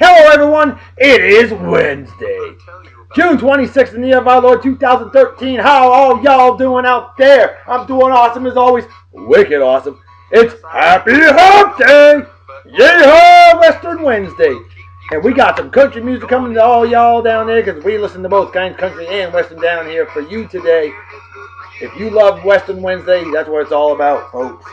Hello everyone, it is Wednesday, June 26th in the year of our Lord 2013. How all y'all doing out there? I'm doing awesome as always, wicked awesome. It's Happy Hump Day! Yeehaw, Western Wednesday. And we got some country music coming to all y'all down there because we listen to both kinds of country and Western down here for you today. If you love Western Wednesday, that's what it's all about, folks.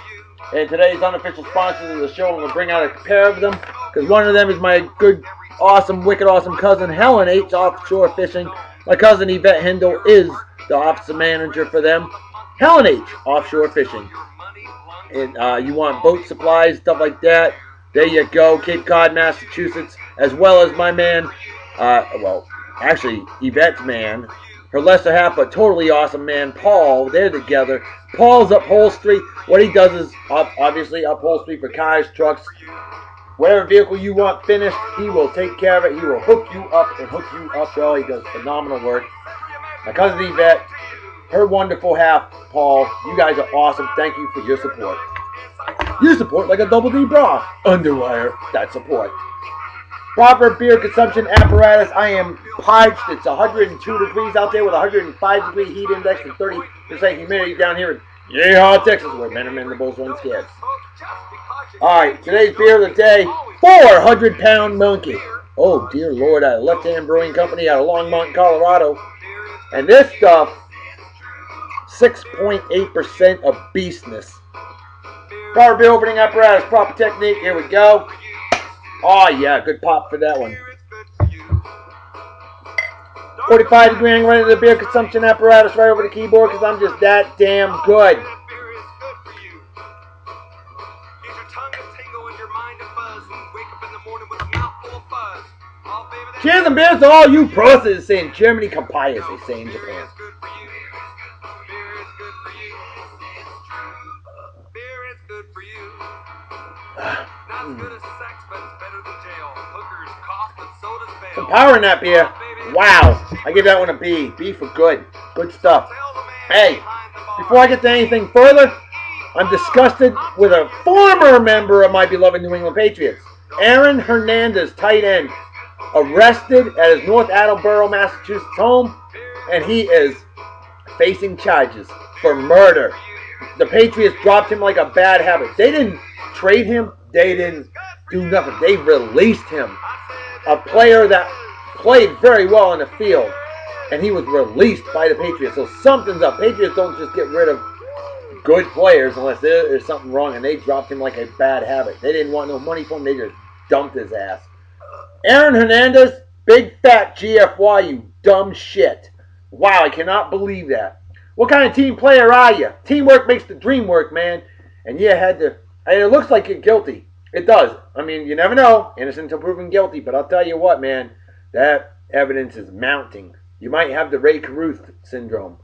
And today's unofficial sponsors of the show, I'm going to bring out a pair of them because one of them is my good, awesome, wicked awesome cousin, Helen H. Offshore Fishing. My cousin Yvette Hindle is the office manager for them. Helen H. Offshore Fishing. And you want boat supplies, stuff like that, there you go. Cape Cod, Massachusetts, as well as my man, Yvette's man, her lesser half, but totally awesome man, Paul. They're together. Paul's upholstery. What he does is obviously upholstery for cars, trucks, whatever vehicle you want finished, he will take care of it. He will hook you up and hook you up well. He does phenomenal work. My cousin Yvette, her wonderful half, Paul, you guys are awesome. Thank you for your support. You support like a double D bra. Underwire that support. Proper beer consumption apparatus. I am parched. It's 102 degrees out there with 105 degree heat index and 30% humidity down here in Yeehaw, Texas, where men are men, the bulls run scared. Alright, today's beer of the day, 400-pound monkey. Oh, dear Lord, out of Left Hand Brewing Company out of Longmont, Colorado. And this stuff, 6.8% of beastness. Proper beer opening apparatus, proper technique. Here we go. Oh, yeah, good pop for that one. 45 degree angle right into the beer consumption apparatus right over the keyboard because I'm just that damn good. Cheers and beers to all you pros saying Germany Kampai, as they say in Japan. Some power in that beer. Wow. I give that one a B. B for good. Good stuff. Hey, before I get to anything further, I'm disgusted with a former member of my beloved New England Patriots. Aaron Hernandez, tight end, arrested at his North Attleboro, Massachusetts home, and he is facing charges for murder. The Patriots dropped him like a bad habit. They didn't trade him. They didn't do nothing. They released him. A player that played very well on the field, and he was released by the Patriots. So something's up. Patriots don't just get rid of good players unless there's something wrong, and they dropped him like a bad habit. They didn't want no money from him. They just dumped his ass. Aaron Hernandez, big fat GFY, you dumb shit. Wow, I cannot believe that. What kind of team player are you? Teamwork makes the dream work, man. And you had to... And it looks like you're guilty. It does. I mean, you never know. Innocent until proven guilty. But I'll tell you what, man. That evidence is mounting. You might have the Ray Caruth syndrome.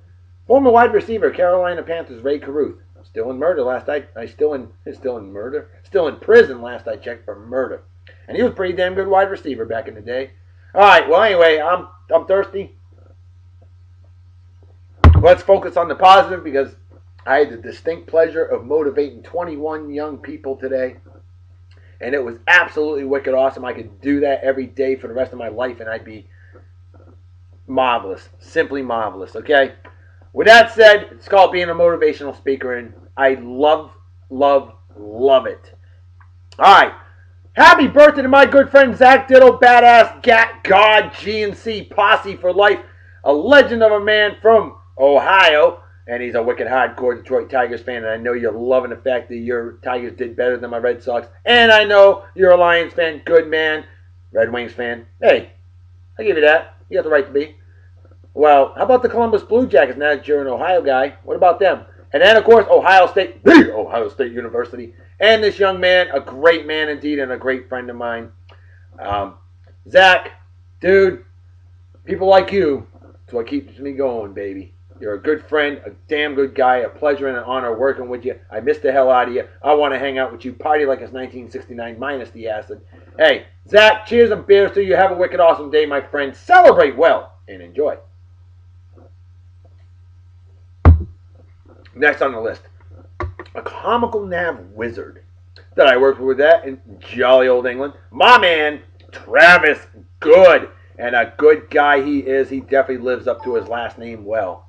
Former wide receiver, Carolina Panthers, Ray Caruth. Still in murder last night. Still in prison last I checked for murder. And he was a pretty damn good wide receiver back in the day. Alright, well anyway, I'm thirsty. Let's focus on the positive because I had the distinct pleasure of motivating 21 young people today. And it was absolutely wicked awesome. I could do that every day for the rest of my life and I'd be marvelous. Simply marvelous, okay? With that said, it's called being a motivational speaker and I love it. Alright. Happy birthday to my good friend Zach Diddle, badass Gat God GNC Posse for life. A legend of a man from Ohio. And he's a wicked hardcore Detroit Tigers fan. And I know you're loving the fact that your Tigers did better than my Red Sox. And I know you're a Lions fan. Good man. Red Wings fan. Hey, I give you that. You got the right to be. Well, how about the Columbus Blue Jackets now that you're an Ohio guy? What about them? And then, of course, Ohio State. The Ohio State University. And this young man, a great man indeed and a great friend of mine. Zach, dude, people like you, that's what keeps me going, baby. You're a good friend, a damn good guy, a pleasure and an honor working with you. I miss the hell out of you. I want to hang out with you, party like it's 1969 minus the acid. Hey, Zach, cheers and beers to you. Have a wicked awesome day, my friend. Celebrate well and enjoy. Next on the list, a comical nav wizard that I worked with that in jolly old England. My man, Travis Good. And a good guy he is. He definitely lives up to his last name well.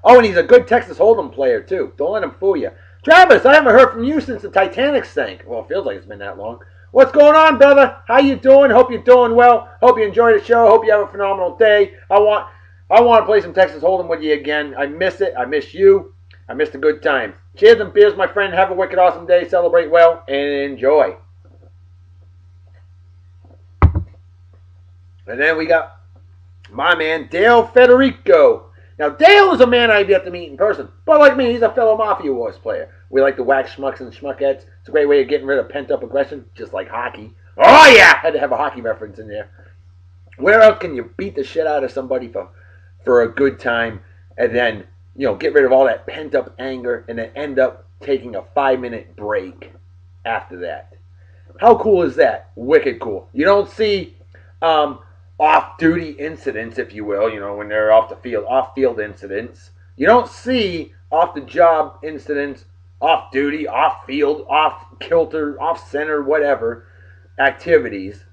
Oh, and he's a good Texas Hold'em player, too. Don't let him fool you. Travis, I haven't heard from you since the Titanic sank. Well, it feels like it's been that long. What's going on, brother? How you doing? Hope you're doing well. Hope you enjoy the show. Hope you have a phenomenal day. I want to play some Texas Hold'em with you again. I miss it. I miss you. I miss the good times. Cheers and beers, my friend. Have a wicked awesome day. Celebrate well and enjoy. And then we got my man, Dale Federico. Now, Dale is a man I've yet to meet in person. But like me, he's a fellow Mafia Wars player. We like to wax schmucks and schmuckettes. It's a great way of getting rid of pent-up aggression, just like hockey. Oh, yeah! Had to have a hockey reference in there. Where else can you beat the shit out of somebody for a good time and then, get rid of all that pent-up anger and then end up taking a 5-minute break after that? How cool is that? Wicked cool. You don't see off-duty incidents, if you will, when they're off the field, off-field incidents. You don't see off-the-job incidents, off-duty, off-field, off-kilter, off-center, whatever, activities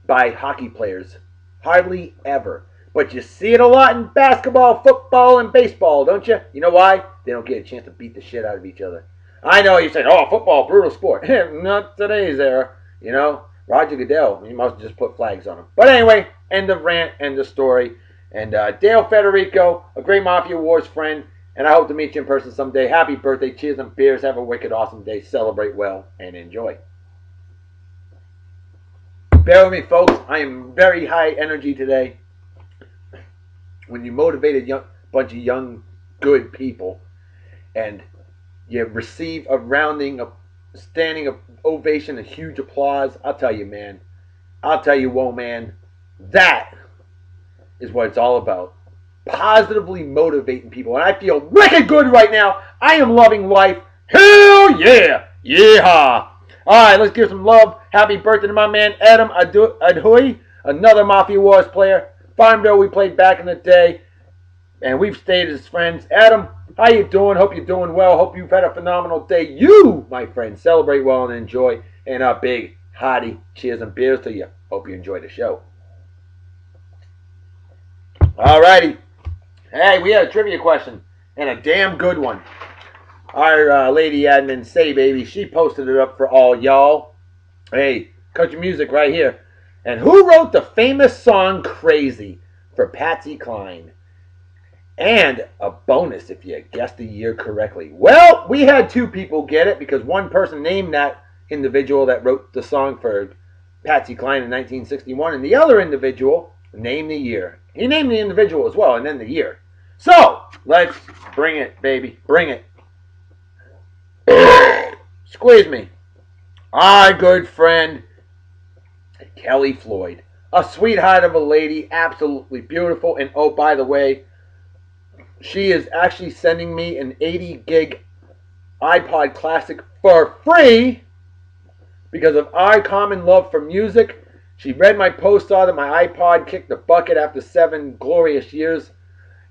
by hockey players. Hardly ever. But you see it a lot in basketball, football, and baseball, don't you? You know why? They don't get a chance to beat the shit out of each other. I know you said, football, brutal sport. Not today's era, Roger Goodell, he must have just put flags on him. But anyway, end of rant, end of story. And Dale Federico, a great Mafia Wars friend, and I hope to meet you in person someday. Happy birthday, cheers and beers, have a wicked awesome day, celebrate well, and enjoy. Bear with me, folks, I am very high energy today. When you motivate a bunch of young, good people, and you receive a standing ovation and huge applause, I'll tell you, man. I'll tell you, whoa, man. That is what it's all about. Positively motivating people. And I feel wicked good right now. I am loving life. Hell yeah. Yeehaw. All right, let's give some love. Happy birthday to my man, Edam Adhui, another Mafia Wars player. Farmville, we played back in the day. And we've stayed as friends. Adam, how you doing? Hope you're doing well. Hope you've had a phenomenal day. You, my friend, celebrate well and enjoy. And a big, hearty cheers and beers to you. Hope you enjoy the show. Alrighty. Hey, we had a trivia question. And a damn good one. Our lady admin, Say Baby, she posted it up for all y'all. Hey, country music right here. And who wrote the famous song Crazy for Patsy Cline? And a bonus if you guessed the year correctly. Well, we had two people get it because one person named that individual that wrote the song for Patsy Cline in 1961, and the other individual named the year. He named the individual as well, and then the year. So, let's bring it, baby. Bring it. Squeeze me. Our good friend, Kellie Floyd. A sweetheart of a lady, absolutely beautiful, and oh, by the way, she is actually sending me an 80 gig iPod Classic for free because of our common love for music. She read my post, saw that my iPod kicked the bucket after 7 glorious years.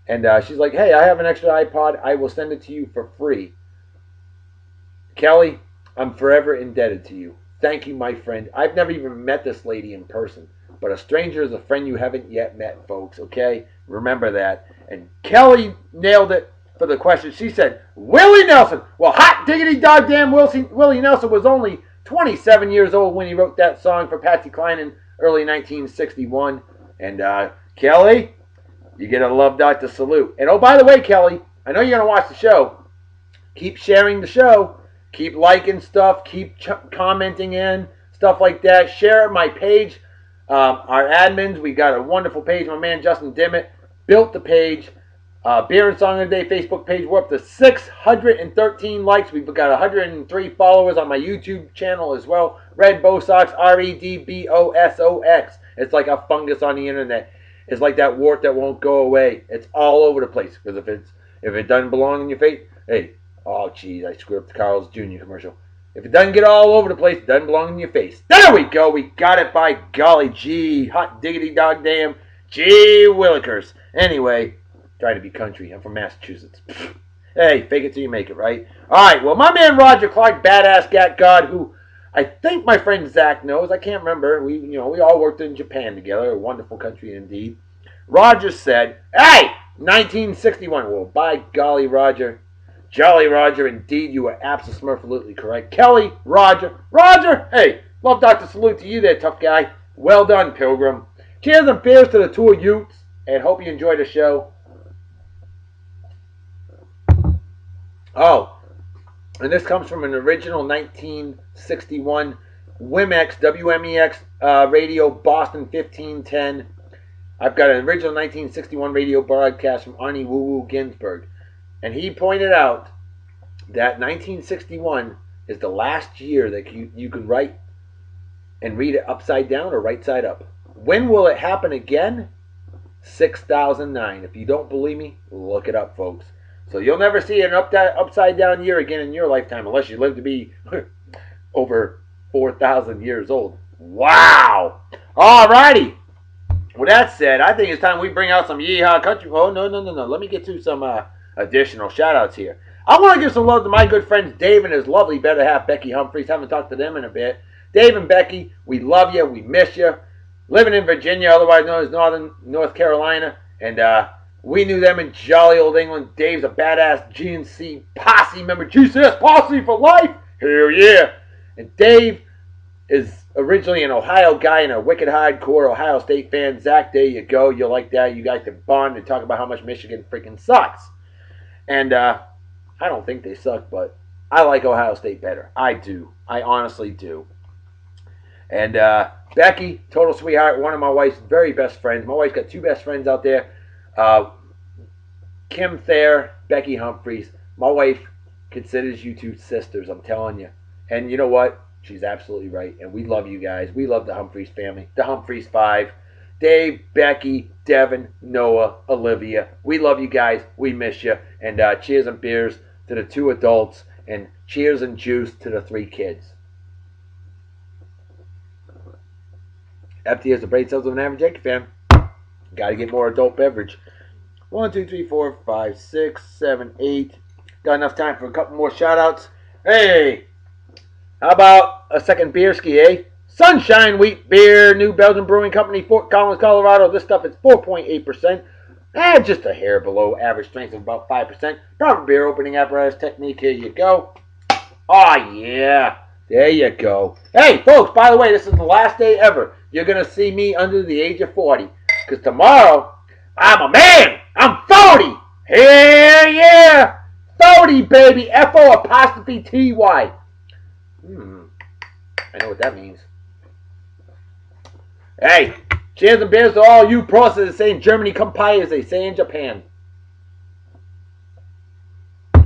And she's like, hey, I have an extra iPod. I will send it to you for free. Kellie, I'm forever indebted to you. Thank you, my friend. I've never even met this lady in person. But a stranger is a friend you haven't yet met, folks, okay? Remember that. And Kellie nailed it for the question. She said, Willie Nelson. Well, hot diggity dog damn Willie Nelson was only 27 years old when he wrote that song for Patsy Cline in early 1961. And Kellie, you get a love dot to salute. And oh, by the way, Kellie, I know you're going to watch the show. Keep sharing the show. Keep liking stuff. Keep commenting in. Stuff like that. Share my page. Our admins, we got a wonderful page. My man Justin Dimmitt built the page. Beer and Song of the Day Facebook page. We're up to 613 likes. We've got 103 followers on my YouTube channel as well. Red Bosox, REDBOSOX. It's like a fungus on the internet. It's like that wart that won't go away. It's all over the place. Because if it doesn't belong in your face, hey, oh geez, I screwed up the Carl's Jr. commercial. If it doesn't get all over the place, it doesn't belong in your face. There we go. We got it, by golly. Gee, hot diggity dog damn. Gee willikers. Anyway, try to be country. I'm from Massachusetts. Hey, fake it till you make it, right? All right, well, my man Roger Clark, Badass Gat God, who I think my friend Zach knows. I can't remember. We all worked in Japan together. A wonderful country indeed. Roger said, "Hey, 1961." Well, by golly, Roger. Jolly Roger, indeed, you are absolutely correct. Kellie, Roger, hey, love Dr. Salute to you there, tough guy. Well done, Pilgrim. Cheers and beers to the two of Utes, and hope you enjoy the show. Oh, and this comes from an original 1961 WMEX radio, Boston 1510. I've got an original 1961 radio broadcast from Arnie Woo Woo Ginsburg. And he pointed out that 1961 is the last year that you can write and read it upside down or right side up. When will it happen again? 6009. If you don't believe me, look it up, folks. So you'll never see an upside down year again in your lifetime unless you live to be over 4,000 years old. Wow! Alrighty. With that said, I think it's time we bring out some Yeehaw Country. Oh, no. Let me get to some additional shout-outs here. I want to give some love to my good friends Dave and his lovely better half, Becky Humphreys. Haven't talked to them in a bit. Dave and Becky, we love you. We miss you. Living in Virginia, otherwise known as North Carolina. And we knew them in jolly old England. Dave's a badass GNC posse member. GCS posse for life. Hell yeah. And Dave is originally an Ohio guy and a wicked hardcore Ohio State fan. Zach, there you go. You'll like that. You guys can bond and talk about how much Michigan freaking sucks. And I don't think they suck, but I like Ohio State better. I do. I honestly do. And Becky, total sweetheart, one of my wife's very best friends. My wife's got two best friends out there. Kim Thayer, Becky Humphreys. My wife considers you two sisters, I'm telling you. And you know what? She's absolutely right. And we love you guys. We love the Humphreys family. The Humphreys Five. Dave, Becky, Devin, Noah, Olivia. We love you guys. We miss you. And cheers and beers to the two adults. And cheers and juice to the three kids. Empty as the brain cells of an average Yankee fan. Got to get more adult beverage. 1, 2, 3, 4, 5, 6, 7, 8. Got enough time for a couple more shout-outs. Hey, how about a second beer ski, eh? Sunshine Wheat Beer, New Belgium Brewing Company, Fort Collins, Colorado. This stuff is 4.8%. Just a hair below average strength of about 5%. Proper beer opening apparatus technique. Here you go. Oh, yeah. There you go. Hey, folks, by the way, this is the last day ever you're going to see me under the age of 40. Because tomorrow, I'm a man. I'm 40. Hell yeah. 40, baby. F-O''T-Y. I know what that means. Hey, cheers and beers to all you processors that say in Germany, come pie as they say in Japan.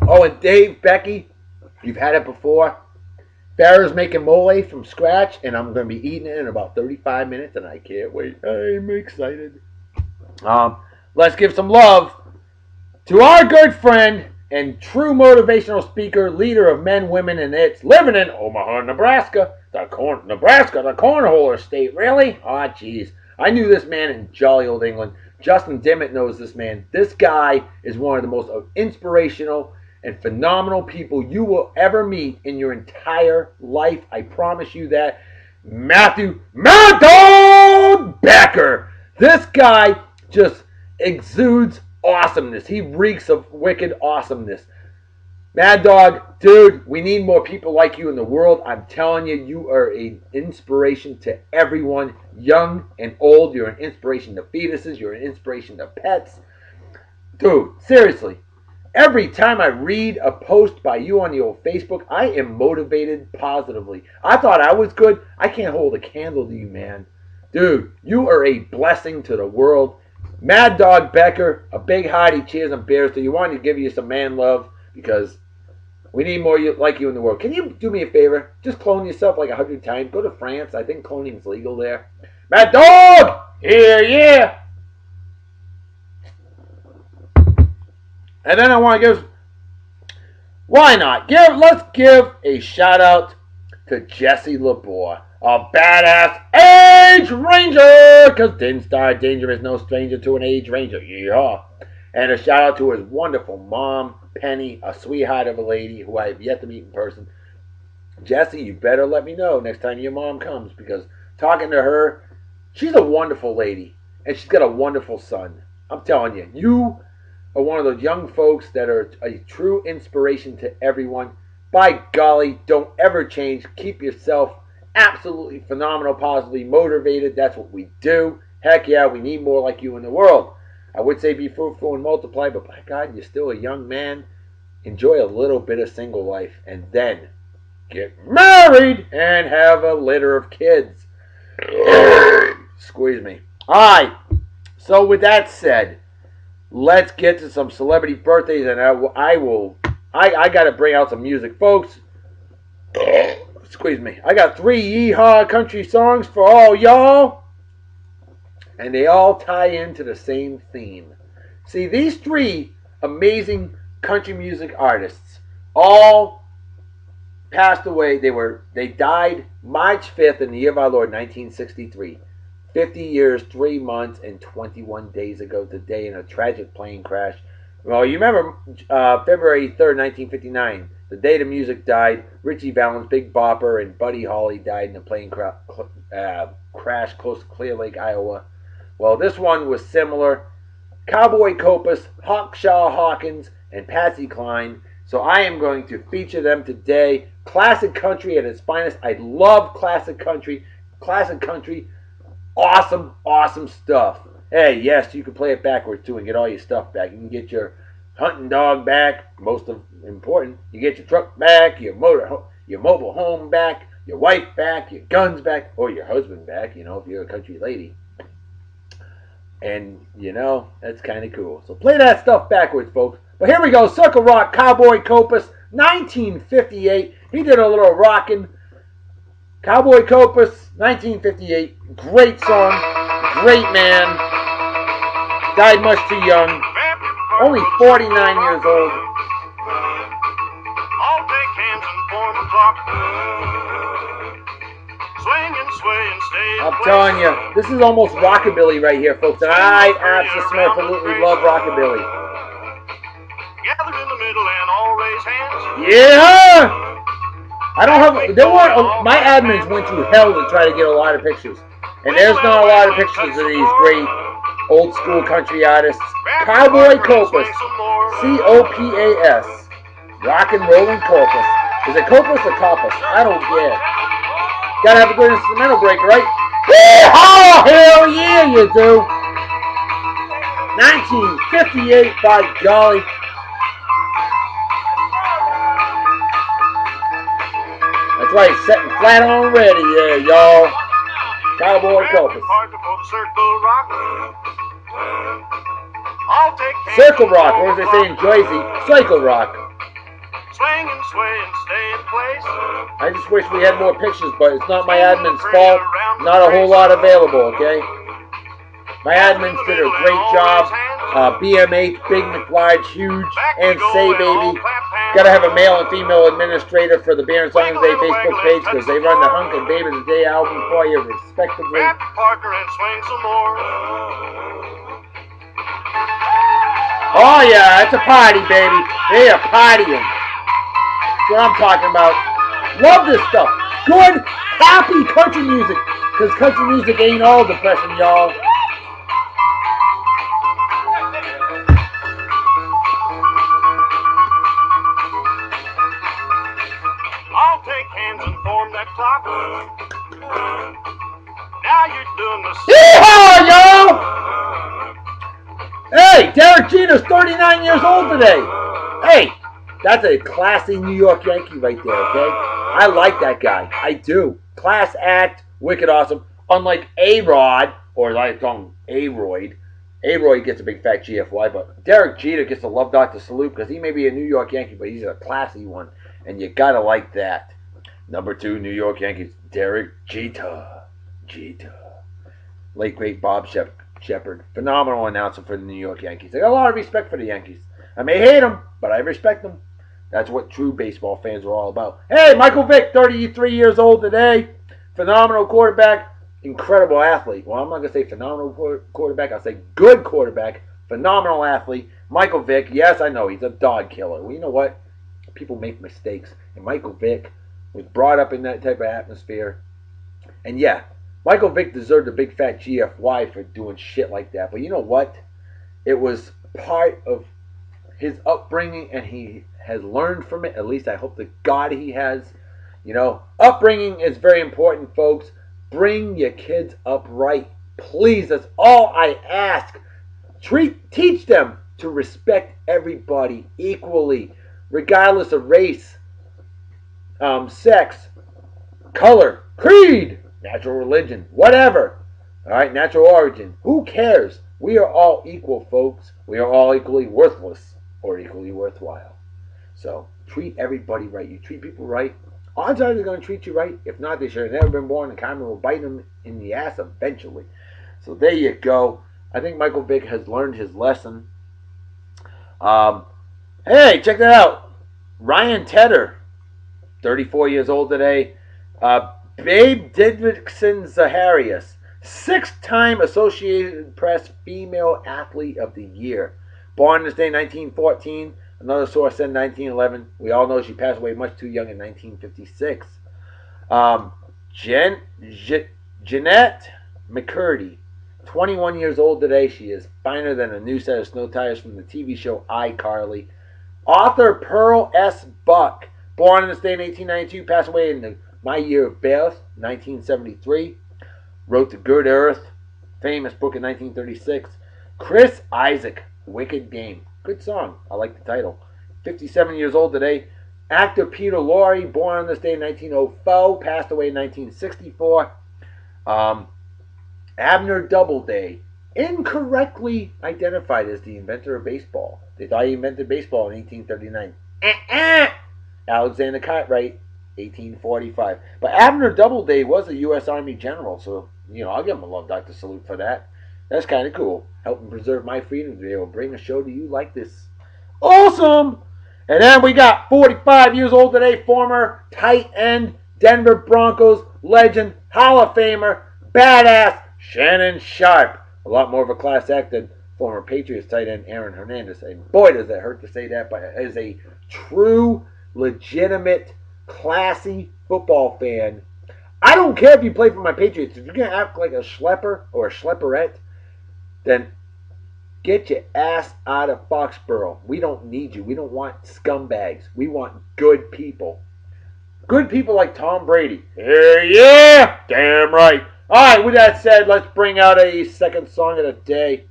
Oh, and Dave, Becky, you've had it before. Farrah's making mole from scratch, and I'm going to be eating it in about 35 minutes, and I can't wait. I'm excited. Let's give some love to our good friend and true motivational speaker, leader of men, women, and it's living in Omaha, Nebraska. The cornholer state. Really? Oh, jeez. I knew this man in jolly old England. Justin Dimmitt knows this man. This guy is one of the most inspirational and phenomenal people you will ever meet in your entire life. I promise you that. Matthew Mad Dog Becker. This guy just exudes awesomeness. He reeks of wicked awesomeness. Mad Dog, dude, we need more people like you in the world. I'm telling you, you are an inspiration to everyone, young and old. You're an inspiration to fetuses. You're an inspiration to pets. Dude, seriously, every time I read a post by you on the old Facebook, I am motivated positively. I thought I was good. I can't hold a candle to you, man. Dude, you are a blessing to the world. Mad Dog Becker, a big hearty cheers and beers to you. Wanted to give you some man love because we need more like you in the world. Can you do me a favor? Just clone yourself like 100 times. Go to France. I think cloning is legal there. Mad Dog! Here, yeah! And then I want to give... Why not? Let's give a shout out to Jesse LeBoer, a badass age ranger! Because Din Star Danger is no stranger to an age ranger. Yeah. And a shout out to his wonderful mom, Penny, a sweetheart of a lady who I have yet to meet in person. Jesse, you better let me know next time your mom comes, because talking to her, she's a wonderful lady, and she's got a wonderful son. I'm telling you, you are one of those young folks that are a true inspiration to everyone. By golly, don't ever change. Keep yourself absolutely phenomenal, positively motivated. That's what we do. Heck yeah, we need more like you in the world. I would say be fruitful and multiply, but by God, you're still a young man. Enjoy a little bit of single life, and then get married and have a litter of kids. Squeeze me. Alright, so with that said, let's get to some celebrity birthdays, and I got to bring out some music, folks. Squeeze me. I got 3 yeehaw country songs for all y'all, and they all tie into the same theme. See, these 3 amazing country music artists all passed away. They died March 5th in the year of our Lord, 1963. 50 years, 3 months, and 21 days ago today in a tragic plane crash. Well, you remember February 3rd, 1959, the day the music died. Richie Valens, Big Bopper, and Buddy Holly died in a plane crash close to Clear Lake, Iowa. Well, this one was similar. Cowboy Copas, Hawkshaw Hawkins, and Patsy Cline. So I am going to feature them today. Classic country at its finest. I love classic country. Classic country. Awesome, awesome stuff. Hey, yes, you can play it backwards too and get all your stuff back. You can get your hunting dog back. Most important, you get your truck back, your mobile home back, your wife back, your guns back, or your husband back, if you're a country lady. And, that's kind of cool. So play that stuff backwards, folks. But here we go. Circle Rock, Cowboy Copas, 1958. He did a little rocking. Cowboy Copas, 1958. Great song. Great man. Died much too young. Only 49 years old. I'll take hands and form a clock. Swing and sway and stay. I'm telling you, this is almost rockabilly right here, folks. And I absolutely love rockabilly. Gather in the middle and all raise hands. Yeah! I don't have. My admins went through hell to try to get a lot of pictures, and there's not a lot of pictures of these great old school country artists. Cowboy Copas, C-O-P-A-S, rock and rollin' Copas. Is it Copas or Copas? I don't care. Gotta have a good instrumental break, right? Oh, hell yeah, you do. 1958, by golly. That's right, setting flat on ready there, y'all. Cowboy Copas. Circle Rock, or as they say in Jersey, Cycle Rock. Swing and sway and stay in place. I just wish we had more pictures, but it's not my admin's fault. Not a whole lot available, okay? My admins did a great job. BMH, Big McLarge, Huge, and Say Baby. Gotta have a male and female administrator for the Beer and Songs Day Facebook page because they run the Hunk and Baby the Day album for you, respectively. Oh yeah, it's a party, baby. They are partying. That's what I'm talking about. Love this stuff. Good, happy country music. Because country music ain't all depressing, y'all. I'll take hands and form that clock. Now you're doing the yeehaw, y'all! Hey, Derek Jeter's 39 years old today. Hey, that's a classy New York Yankee right there, okay? I like that guy. I do. Class act, wicked awesome. Unlike A-Rod, or like A-Royd. A-Royd gets a big fat GFY, but Derek Jeter gets a love Dr. salute because he may be a New York Yankee, but he's a classy one. And you gotta like that. Number 2, New York Yankees, Derek Jeter. Late great Bob Shepard. Phenomenal announcer for the New York Yankees. I got a lot of respect for the Yankees. I may hate them, but I respect them. That's what true baseball fans are all about. Hey, Michael Vick, 33 years old today. Phenomenal quarterback. Incredible athlete. Well, I'm not going to say phenomenal quarterback. I'll say good quarterback. Phenomenal athlete. Michael Vick, yes, I know, he's a dog killer. Well, you know what? People make mistakes. And Michael Vick was brought up in that type of atmosphere. And yeah, Michael Vick deserved a big fat GFY for doing shit like that. But you know what? It was part of his upbringing, and he has learned from it. At least I hope to God he has. You know, upbringing is very important, folks. Bring your kids up right. Please, that's all I ask. Teach them to respect everybody equally, regardless of race, sex, color, creed, natural religion, whatever. All right, natural origin. Who cares? We are all equal, folks. We are all equally worthless or equally worthwhile. So treat everybody right. You treat people right, odds are they're going to treat you right. If not, they should have never been born, and karma will bite them in the ass eventually. So there you go. I think Michael Vick has learned his lesson. Hey, check that out. Ryan Tedder, 34 years old today. Babe Didrikson Zaharias, 6-time Associated Press Female Athlete of the Year. Born this day, 1914. Another source said 1911. We all know she passed away much too young in 1956. Jeanette McCurdy, 21 years old today. She is finer than a new set of snow tires from the TV show iCarly. Author Pearl S. Buck, born in this day in 1892, passed away in my year of birth, 1973. Wrote The Good Earth, famous book in 1936. Chris Isaac, Wicked Game. Good song. I like the title. 57 years old today. Actor Peter Lorre, born on this day in 1904, passed away in 1964. Abner Doubleday, incorrectly identified as the inventor of baseball. They thought he invented baseball in 1839. Alexander Cartwright, 1845. But Abner Doubleday was a U.S. Army general, so, you know, I'll give him a love doctor salute for that. That's kind of cool. Helping preserve my freedom to be able to bring a show to you like this. Awesome! And then we got 45 years old today, former tight end, Denver Broncos legend, Hall of Famer, badass, Shannon Sharpe. A lot more of a class act than former Patriots tight end Aaron Hernandez. And boy, does it hurt to say that, but as a true, legitimate, classy football fan, I don't care if you play for my Patriots. If you're going to act like a schlepper or a schlepperette, then get your ass out of Foxborough. We don't need you. We don't want scumbags. We want good people. Good people like Tom Brady. Yeah, damn right. All right, with that said, let's bring out a second song of the day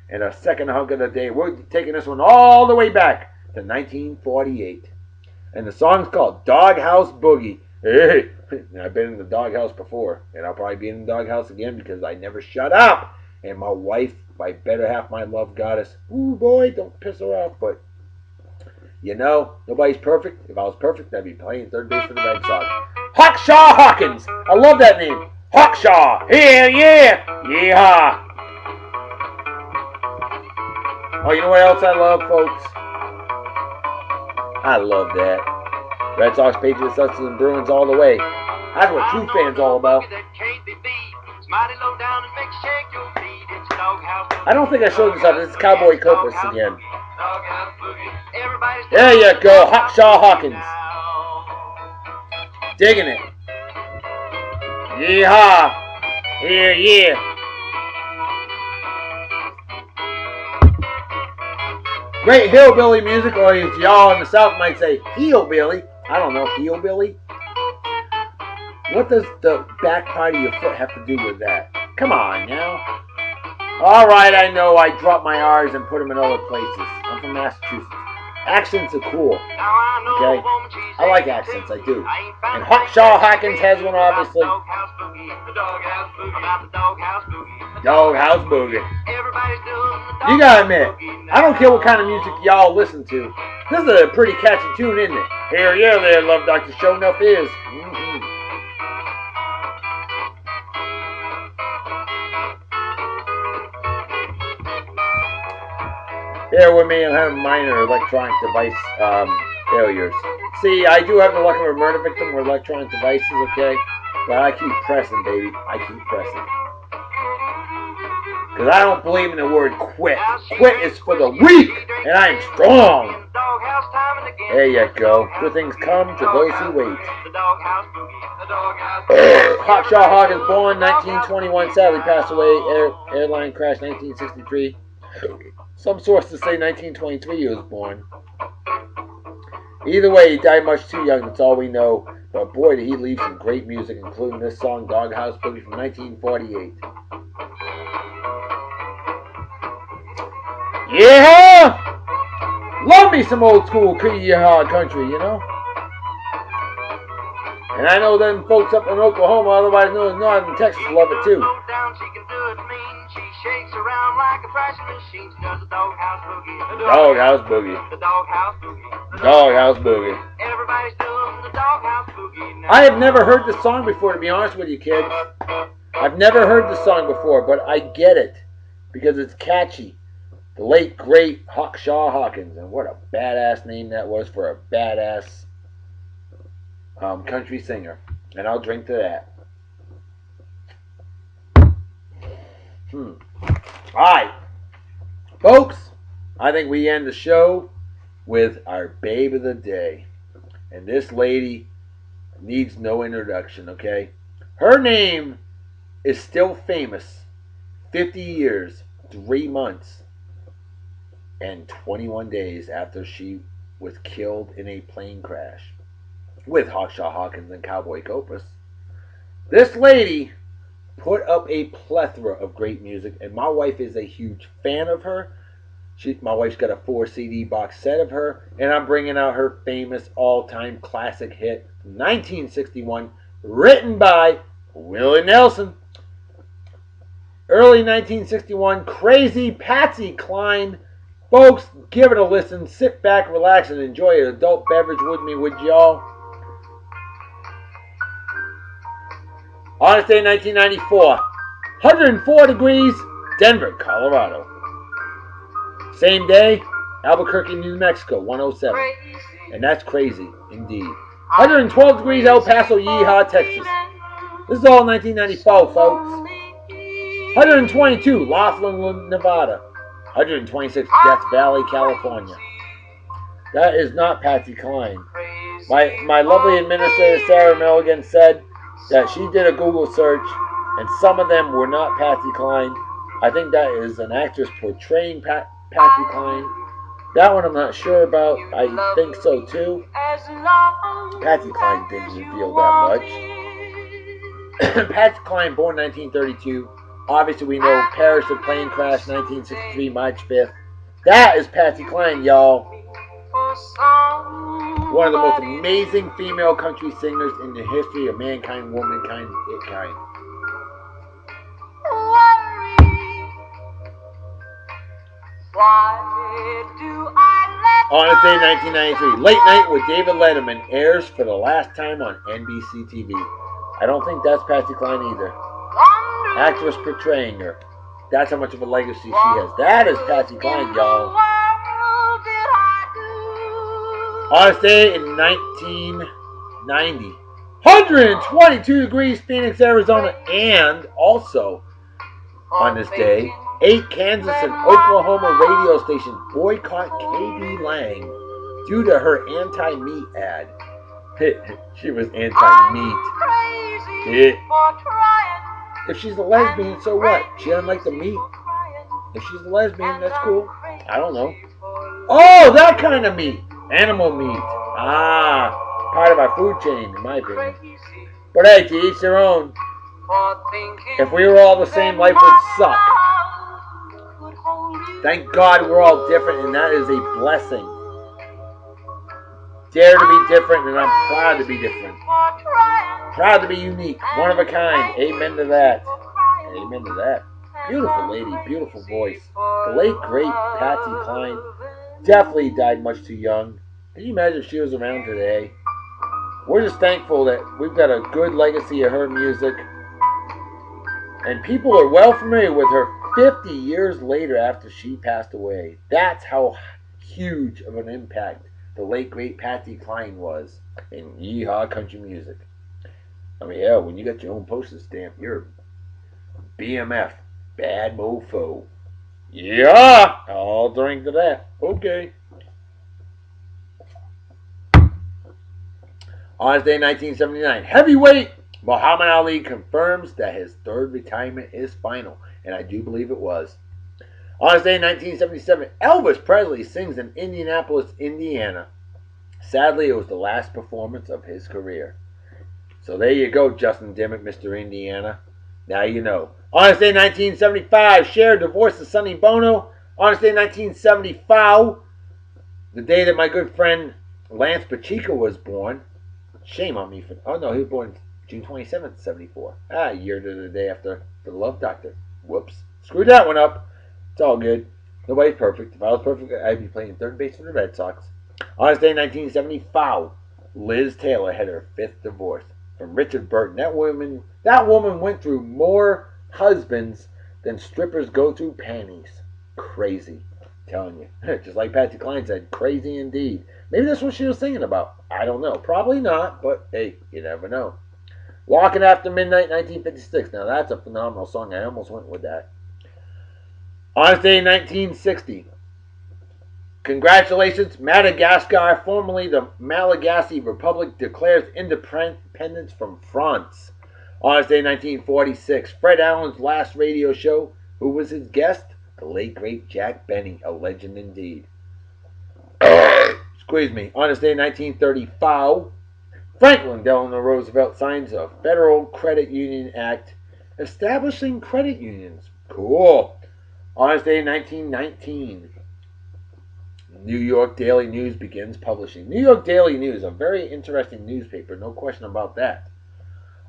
and a second hunk of the day. We're taking this one all the way back to 1948. And the song's called Doghouse Boogie. Hey, I've been in the doghouse before, and I'll probably be in the doghouse again because I never shut up. And my wife, my better half, my love goddess, ooh boy, don't piss her off, but you know, nobody's perfect. If I was perfect, I'd be playing third base for the Red Sox. Hawkshaw Hawkins, I love that name. Hawkshaw, hell yeah, yeehaw. Oh, you know what else I love, folks? I love that. Red Sox, Patriots, Celtics, and Bruins all the way. That's what true fans all about. I don't think I showed this up. This is Cowboy Copas again. There you go, Hawkshaw Hawkins. Digging it. Yeehaw. Yeah, yeah. Great hillbilly music, or as y'all in the South might say, hillbilly. I don't know, hillbilly? What does the back part of your foot have to do with that? Come on now. Alright, I know I dropped my R's and put them in other places. I'm from Massachusetts. Accents are cool. Okay? I like accents, I do. And Hawkshaw Hawkins has one, obviously. Doghouse Boogie. You gotta admit, I don't care what kind of music y'all listen to. This is a pretty catchy tune, isn't it? Hell yeah there, Love Doctor. Show enough is. Bear with me, I'm having minor electronic device failures. See, I do have the luck of a murder victim with electronic devices, okay? But I keep pressing, baby. I keep pressing. Because I don't believe in the word quit. Quit is for the weak, and I am strong. There you go. Good things come to those who wait. Hawkshaw Hawkins, born 1921, sadly passed away. Airline crash 1963. Some sources say 1923 he was born. Either way, he died much too young. That's all we know. But boy, did he leave some great music, including this song, Doghouse Boogie from 1948. Yeah! Love me some old school yeehaw country, you know? And I know them folks up in Oklahoma, otherwise known as Northern Texas, love it too. Doghouse Boogie. Doghouse Boogie. I have never heard the song before, to be honest with you, kids. I've never heard the song before, but I get it because it's catchy. The late, great Hawkshaw Hawkins. And what a badass name that was for a badass country singer. And I'll drink to that. Alright. Folks, I think we end the show with our babe of the day. And this lady needs no introduction, okay? Her name is still famous 50 years, 3 months, and 21 days after she was killed in a plane crash with Hawkshaw Hawkins and Cowboy Copas. This lady put up a plethora of great music, and my wife is a huge fan of her. My wife's got a 4 CD box set of her, and I'm bringing out her famous all-time classic hit from 1961, written by Willie Nelson. Early 1961, Crazy Patsy Cline. Folks, give it a listen. Sit back, relax, and enjoy an adult beverage with me, would y'all? On this day, 1994, 104 degrees, Denver, Colorado. Same day, Albuquerque, New Mexico, 107. And that's crazy, indeed. 112 degrees, El Paso, Yeehaw, Texas. This is all 1994, folks. 122, Laughlin, Nevada. 126, Death Valley, California. That is not Patsy Cline. My lovely administrator, Sarah Milligan, said that she did a Google search, and some of them were not Patsy Cline. I think that is an actress portraying Patsy Cline. That one I'm not sure about. I think so too. Patsy Cline didn't reveal that much. Patsy Cline, born 1932. Obviously, we know Paris, the plane crash, 1963, March 5th. That is Patsy Cline, y'all. One of the most amazing female country singers in the history of mankind, womankind, it kind. On this day, 1993, Late Night with David Letterman airs for the last time on NBC TV. I don't think that's Patsy Cline either. Actress portraying her. That's how much of a legacy she has. That is Patsy Cline, y'all. On this day in 1990, 122 degrees, Phoenix, Arizona, and also on this day, 8 Kansas and Oklahoma radio stations boycott K.D. Lang due to her anti-meat ad. She was anti-meat. If she's a lesbian, so what? She doesn't like the meat. If she's a lesbian, that's cool. I don't know. Oh, that kind of meat. Animal meat. Ah, part of our food chain, in my opinion. But hey, to each their own. If we were all the same, life would suck. Thank God we're all different, and that is a blessing. Dare to be different, and I'm proud to be different. Proud to be unique, one of a kind. Amen to that. Amen to that. Beautiful lady, beautiful voice. The late, great Patsy Cline definitely died much too young. Can you imagine if she was around today? We're just thankful that we've got a good legacy of her music. And people are well familiar with her 50 years later after she passed away. That's how huge of an impact the late, great Patsy Cline was in yeehaw country music. I mean, hell, when you got your own postage stamp, you're BMF, bad mofo. Yeah, I'll drink to that. Okay. On this day in 1979, heavyweight Muhammad Ali confirms that his third retirement is final, and I do believe it was. On this day in 1977, Elvis Presley sings in Indianapolis, Indiana. Sadly, it was the last performance of his career. So there you go, Justin Dimmick, Mr. Indiana. Now you know. On this day in 1975, Cher divorces Sonny Bono. On this day in 1975, the day that my good friend Lance Pacheco was born. Shame on me for... Oh, no, he was born June 27th, 74. A year to the day after The Love Doctor. Whoops. Screwed that one up. It's all good. Nobody's perfect. If I was perfect, I'd be playing third base for the Red Sox. On this day in 1975, Liz Taylor had her fifth divorce from Richard Burton. That woman went through more husbands than strippers go through panties. Crazy. I'm telling you. Just like Patsy Cline said, crazy indeed. Maybe that's what she was singing about. I don't know. Probably not, but hey, you never know. Walking After Midnight, 1956. Now that's a phenomenal song. I almost went with that. On this day in 1960, congratulations, Madagascar, formerly the Malagasy Republic, declares independence from France. On this day in 1946, Fred Allen's last radio show, who was his guest? The late, great Jack Benny, a legend indeed. Excuse me. On this day in 1935, Franklin Delano Roosevelt signs a Federal Credit Union Act establishing credit unions. Cool. On this day in 1919, New York Daily News begins publishing. New York Daily News, a very interesting newspaper, no question about that.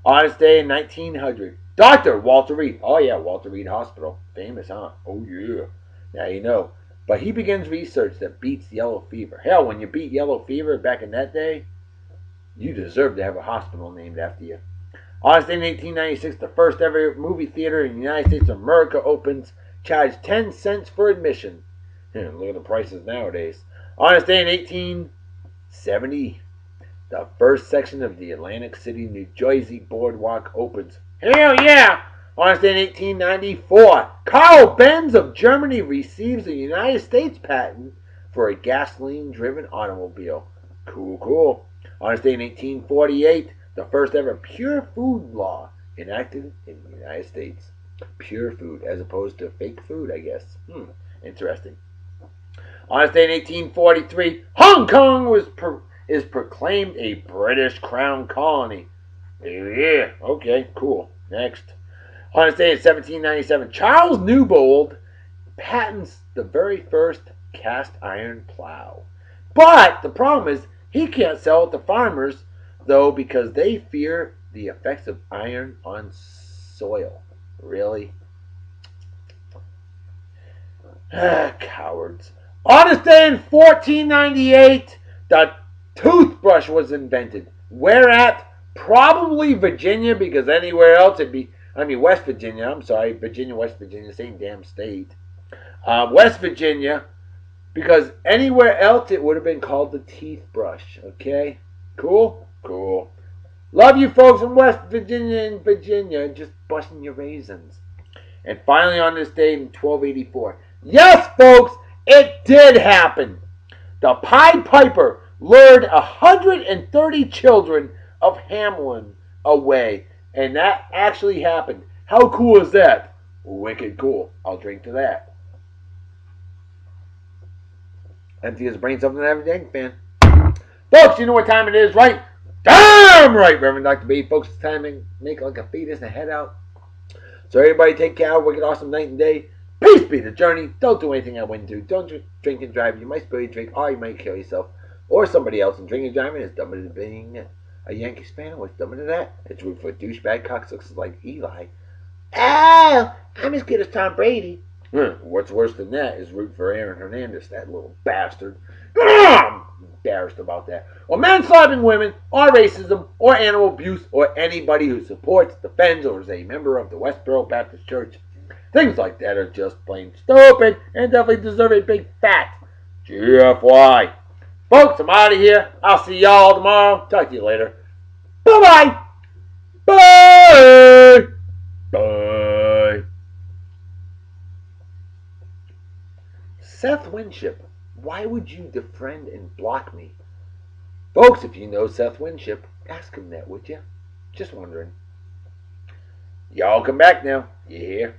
On this day in 1900, Dr. Walter Reed. Oh yeah, Walter Reed Hospital. Famous, huh? Oh yeah. Now you know. But he begins research that beats yellow fever. Hell, when you beat yellow fever back in that day, you deserve to have a hospital named after you. On this day in 1896, the first ever movie theater in the United States of America opens. Charge 10 cents for admission. Look at the prices nowadays. On this day in 1870, the first section of the Atlantic City, New Jersey boardwalk opens. Hell yeah! On this day in 1894, Carl Benz of Germany receives a United States patent for a gasoline-driven automobile. Cool, cool. On this day in 1848, the first ever pure food law enacted in the United States. Pure food as opposed to fake food, I guess. Interesting. On this day in 1843, Hong Kong is proclaimed a British Crown colony. Yeah, okay, cool. Next. On this day in 1797, Charles Newbold patents the very first cast iron plow. But the problem is he can't sell it to farmers, though, because they fear the effects of iron on soil. Really? Cowards. On this day in 1498, the toothbrush was invented. Where at? Probably Virginia, because anywhere else it'd be... West Virginia. I'm sorry. Virginia, West Virginia, same damn state. West Virginia, because anywhere else it would have been called the teeth brush. Okay? Cool? Cool. Love you folks in West Virginia and Virginia, just busting your raisins. And finally on this day in 1284, yes folks, it did happen. The Pied Piper lured 130 children of Hamelin away. And that actually happened. How cool is that? Wicked cool. I'll drink to that. Empty his brain, something to have a dank fan. Folks, you know what time it is, right? Damn right, Reverend Dr. B. Folks, it's time to make like a fetus and head out. So everybody take care. Wicked awesome night and day. Peace be the journey. Don't do anything I wouldn't do. Don't drink and drive. You might spill your drink or you might kill yourself. Or somebody else. And drinking and driving is dumber than being a Yankees fan. What's dumber than that? It's root for douchebag cocksuckers like Eli. Oh, I'm as good as Tom Brady. What's worse than that is root for Aaron Hernandez, that little bastard. I'm embarrassed about that. Or manslaughtering women, or racism, or animal abuse, or anybody who supports, defends, or is a member of the Westboro Baptist Church. Things like that are just plain stupid and definitely deserve a big fat GFY. Folks, I'm out of here. I'll see y'all tomorrow. Talk to you later. Bye-bye. Bye. Bye. Seth Winship, why would you defriend and block me? Folks, if you know Seth Winship, Ask him that, would you? Just wondering. Y'all come back now. You hear?